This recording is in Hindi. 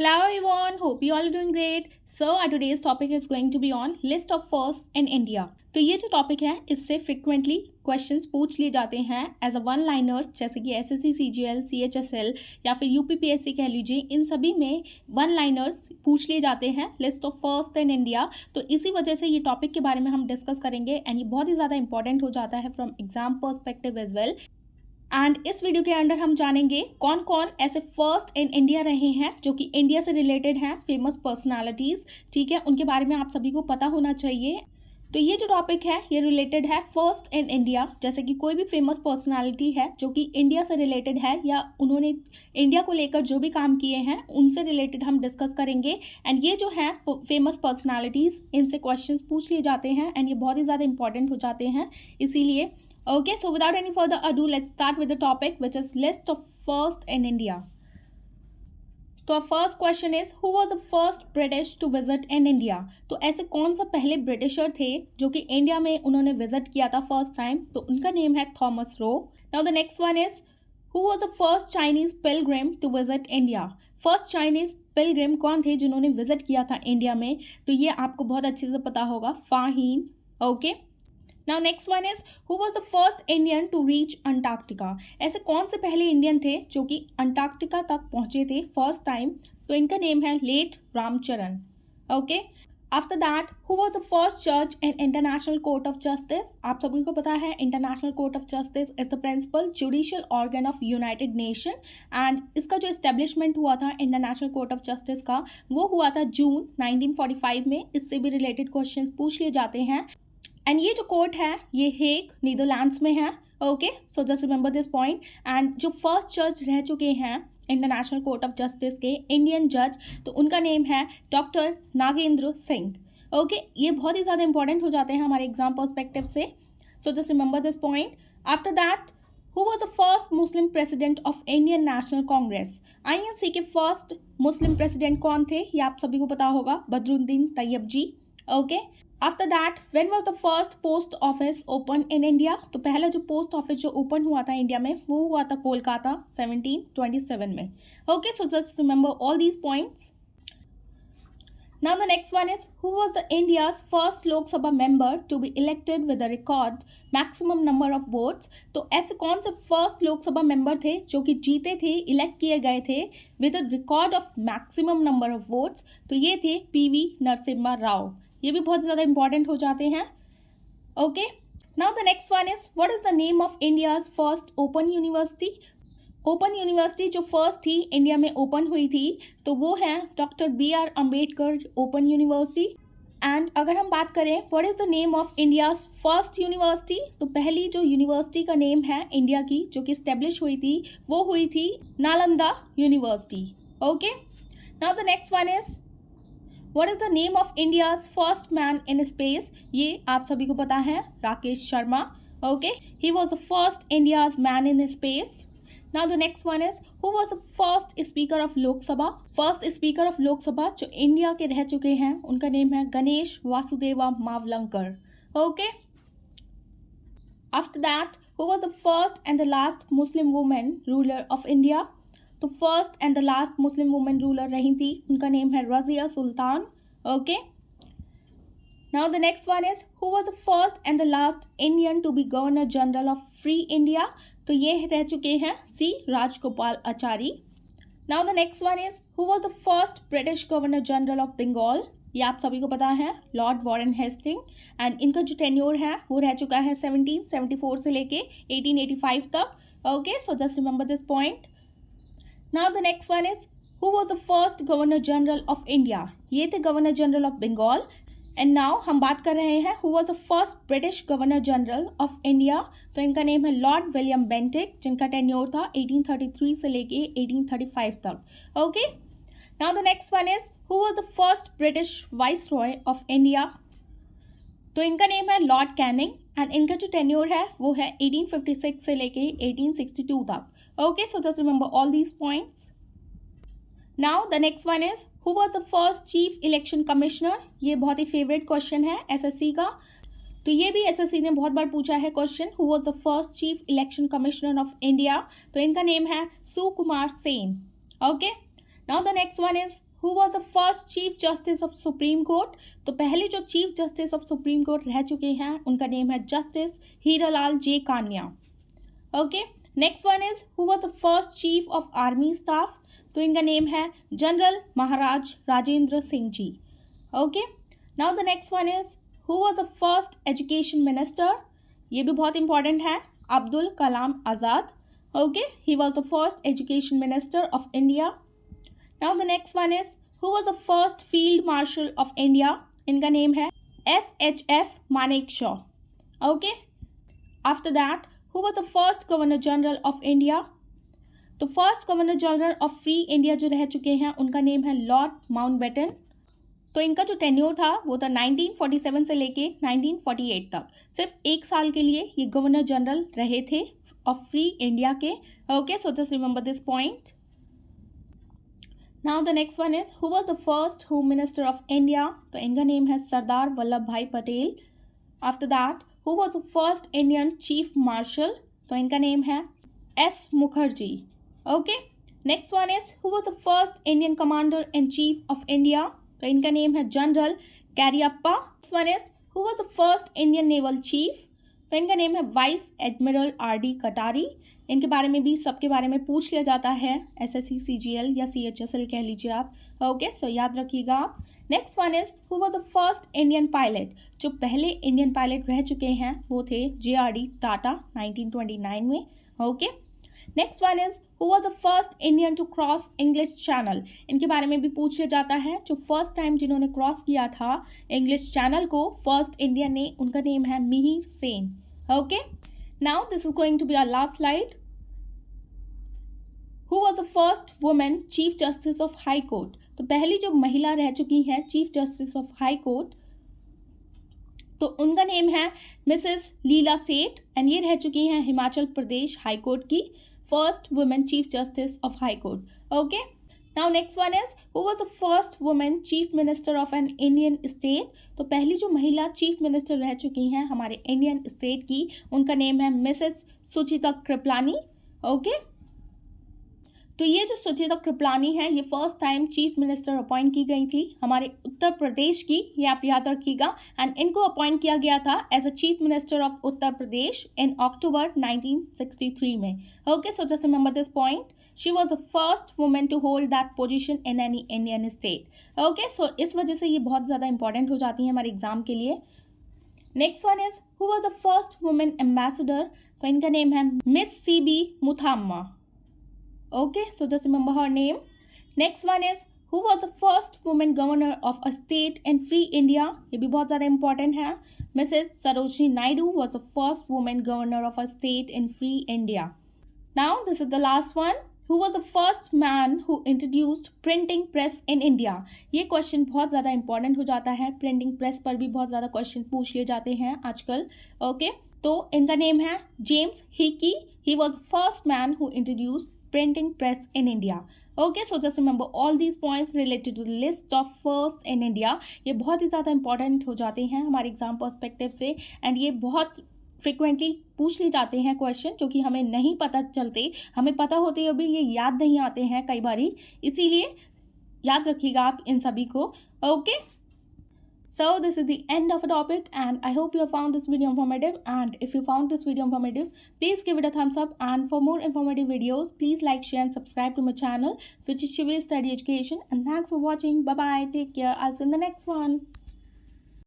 Hello everyone, hope you all are doing great. So our today's topic is going to be on list of first in India. तो ये जो टॉपिक है इससे फ्रिक्वेंटली क्वेश्चंस पूछ लिए जाते हैं एज अ वन लाइनर्स, जैसे कि एसएससी, सीजीएल, सीएचएसएल या फिर यूपीपीएससी कह लीजिए, इन सभी में वन लाइनर्स पूछ लिए जाते हैं list of first in India. तो इसी वजह से ये टॉपिक के बारे में हम डिस्कस करेंगे एंड ये बहुत ही ज़्यादा इंपॉर्टेंट हो जाता है from exam perspective as well. And इस वीडियो के अंदर हम जानेंगे कौन कौन ऐसे फर्स्ट इन इंडिया रहे हैं जो कि इंडिया से रिलेटेड हैं, फेमस पर्सनालिटीज़, ठीक है, उनके बारे में आप सभी को पता होना चाहिए। तो ये जो टॉपिक है ये रिलेटेड है फर्स्ट इन इंडिया, जैसे कि कोई भी फेमस पर्सनालिटी है जो कि इंडिया से रिलेटेड है या उन्होंने इंडिया को लेकर जो भी काम किए हैं उनसे रिलेटेड हम डिस्कस करेंगे। एंड ये जो है फेमस पर्सनालिटीज़, इनसे क्वेश्चंस पूछ लिए जाते हैं एंड ये बहुत ही ज़्यादा इंपॉर्टेंट हो जाते हैं, इसीलिए okay. So without any further ado, let's start with the topic, which is list of first in India. तो our first question is who was the first British to visit in India? तो ऐसे कौन सा पहले ब्रिटिशर थे जो कि इंडिया में उन्होंने विजिट किया था फर्स्ट टाइम? तो उनका नेम है Thomas Roe. Now the next one is who was the first Chinese pilgrim to visit India? First Chinese Pilgrim कौन थे जिन्होंने विजिट किया था इंडिया में? तो ये आपको बहुत अच्छे से पता होगा, Faheen. Okay. Now next one is who was the first Indian to reach Antarctica? ऐसे कौन से पहले इंडियन थे जो कि अंटार्कटिका तक पहुंचे थे फर्स्ट टाइम? तो इनका नेम है late Ramcharan. Okay. After that who was the first जज in International Court of Justice? आप सभी को पता है International Court of Justice is the principal judicial organ of United Nation and इसका जो एस्टेब्लिशमेंट हुआ था इंटरनेशनल कोर्ट ऑफ जस्टिस का वो हुआ था जून 1945 में। इससे भी रिलेटेड क्वेश्चंस पूछ लिए जाते हैं। एंड ये जो कोर्ट है ये हेग नीदरलैंड्स में है। Okay, so just remember this point. And जो फर्स्ट जज रह चुके हैं इंटरनेशनल कोर्ट ऑफ जस्टिस के इंडियन जज, तो उनका नेम है डॉक्टर नागेंद्र सिंह। ओके, ये बहुत ही ज़्यादा इंपॉर्टेंट हो जाते हैं हमारे एग्जाम पर्सपेक्टिव से, so just remember this point. After that who was the first Muslim president of Indian National Congress? INC के फर्स्ट मुस्लिम प्रेसिडेंट कौन थे? ये आप सभी को पता होगा, Badruddin Tyabji. Okay. After that when was the first post office open in India? तो पहला जो पोस्ट ऑफिस जो ओपन हुआ था इंडिया में वो हुआ था कोलकाता 1727 में। Okay, so just remember all these points. Now the next one is who was the India's first Lok Sabha member to be elected with the record maximum number of votes? तो ऐसे कौन से फर्स्ट लोकसभा मेंबर थे जो कि जीते थे, इलेक्ट किए गए थे with the record of maximum number of votes? तो ये थे पीवी नरसिम्हा राव। ये भी बहुत ज़्यादा इंपॉर्टेंट हो जाते हैं। Okay. Now the next one is what is the name of India's first open university? Open university जो फर्स्ट थी इंडिया में ओपन हुई थी तो वो है doctor BR Ambedkar open university. And अगर हम बात करें what is the name of India's first university, तो पहली जो यूनिवर्सिटी का नेम है इंडिया की जो कि स्टेब्लिश हुई थी वो हुई थी Nalanda university. Okay. Now the next one is What is the name of India's first man in space? ये आप सभी को पता है, Rakesh Sharma. Okay, he was the first India's man in space. Now the next one is who was the first speaker of Lok Sabha? First speaker of Lok Sabha जो इंडिया के रह चुके हैं उनका नेम है Ganesh Vasudeva Mavalankar. Okay. After that, who was the first and the last Muslim woman ruler of India? तो first and the last Muslim women ruler रही थी, उनका नेम है Razia Sultan. Okay. Now the next one is who was the first and the last Indian to be governor general of free India? तो ये रह चुके हैं C Rajagopalachari. Now the next one is who was the first British governor general of Bengal? ये आप सभी को पता है, लॉर्ड वॉरेन हेस्टिंग। एंड इनका जो टेन्योर है वो रह चुका है 1774 से लेके 1885 तक। Okay, so just remember this point. Now the next one is who was the first governor general of India? ये थे governor general of Bengal. And now हम बात कर रहे हैं who was the first British governor general of India? तो इनका नेम है लॉर्ड विलियम बेंटिक, जिनका टेन्योर था 1833 से लेके 1835 तक। Okay. Now the next one is who was the first British viceroy of India? तो इनका नेम है लॉर्ड कैनिंग एंड इनका जो टेन्योर है वो है 1856 से लेके 1862 तक। Okay, so just remember all these points. Now the next one is who was the first chief election commissioner? ये बहुत ही फेवरेट क्वेश्चन है एसएससी का, तो ये भी एसएससी ने बहुत बार पूछा है question who was the first chief election commissioner of India? तो इनका नेम है Sukumar Sen. Okay. Now the next one is who was the first chief justice of supreme court? तो पहले जो chief justice of supreme court रह चुके हैं उनका नेम है justice Hiralal J Kania. Okay, next one is who was the first chief of army staff? तो इनका नेम है general Maharaj Rajendra Singh ji. Okay, now the next one is who was the first education minister? ये भी बहुत इंपॉर्टेंट है, Abdul Kalam Azad. Okay, he was the first education minister of India. Now the next one is who was the first field marshal of India? इनका नेम है SHF Manekshaw. Okay. After that, who was the first Governor General of India? तो first governor general of free India जो रह चुके हैं उनका नेम है लॉर्ड माउंटबेटन। तो इनका जो टेन्योर था वो था 1947 से लेके 1948 तक, सिर्फ एक साल के लिए ये गवर्नर जनरल रहे थे ऑफ फ्री इंडिया के। Okay, so just remember this point. Now the next one is who was the first Home Minister of India? तो इनका नेम है सरदार वल्लभ भाई Patel. After that, who was the first Indian Chief Marshal? तो इनका नेम है S. Mukherjee. Okay, next one is who was the first Indian Commander in Chief of India? तो इनका नेम है general Cariappa. Next one is who was the first Indian Naval Chief? तो इनका नेम है वाइस एडमिरल R.D. कटारी। इनके बारे में भी सबके बारे में पूछ लिया जाता है, SSC CGL या CHSL कह लीजिए आप। ओके, सो याद रखिएगा आप। Next one is who was the first Indian pilot? जो पहले इंडियन पायलट रह चुके हैं वो थे JRD टाटा 1929 में। Okay, next one is who was the first Indian to cross English channel? इनके बारे में भी पूछ लिया जाता है। जो फर्स्ट टाइम जिन्होंने क्रॉस किया था इंग्लिश चैनल को फर्स्ट इंडियन ने, उनका नेम है Mihir Sen. Okay, now this is going to be our last slide. Who was the first woman chief justice of high court? तो पहली जो महिला रह चुकी हैं chief justice of high court, तो उनका नेम है मिसेस लीला सेठ एंड ये रह चुकी हैं हिमाचल प्रदेश हाई कोर्ट की first women chief justice of high court. Okay, now next one is who was the first women chief minister of an Indian state? तो पहली जो महिला चीफ मिनिस्टर रह चुकी हैं हमारे इंडियन स्टेट की, उनका नेम है मिसेस सुचिता कृपलानी। ओके, तो ये जो सुचिता कृपलानी है ये first time chief minister appoint की गई थी हमारे उत्तर प्रदेश की, ये आप याद रखिएगा। एंड इनको अपॉइंट किया गया था as a chief minister of Uttar Pradesh in October 1963 में। Okay, so just remember this point. She was the first woman to hold that position in any Indian state. Okay, so इस वजह से ये बहुत ज़्यादा इंपॉर्टेंट हो जाती है हमारे एग्जाम के लिए। Next one is who was the first women ambassador? तो इनका नेम है miss CB Muthamma. Okay, so just remember her name. Next one is who was the first women governor of a state in free India? ये भी बहुत ज़्यादा इंपॉर्टेंट है। Mrs Sarojini Naidu was the first women governor of a state in free India. Now this is the last one. Who was the first man who introduced printing press in India? ये क्वेश्चन बहुत ज़्यादा इंपॉर्टेंट हो जाता है, प्रिंटिंग प्रेस पर भी बहुत ज़्यादा क्वेश्चन पूछ लिए जाते हैं आजकल। ओके, तो इनका नेम है James Hicky. He was first man who introduced printing press in India. Okay, so just remember all these points related to the list of first in India. ये बहुत ही ज़्यादा इंपॉर्टेंट हो जाते हैं हमारे एग्जाम पर्सपेक्टिव से एंड ये बहुत फ्रिक्वेंटली पूछ लिए जाते हैं क्वेश्चन जो कि हमें नहीं पता चलते, हमें पता होते हुए भी ये याद नहीं आते हैं कई बारी, इसीलिए याद रखिएगा आप इन सभी को। Okay, so this is the end of a topic and I hope you have found this video informative and if you found this video informative please give it a thumbs up and for more informative videos please like share and subscribe to my channel which is Shivri study education and thanks for watching. Bye bye, take care, I will see you in the next one.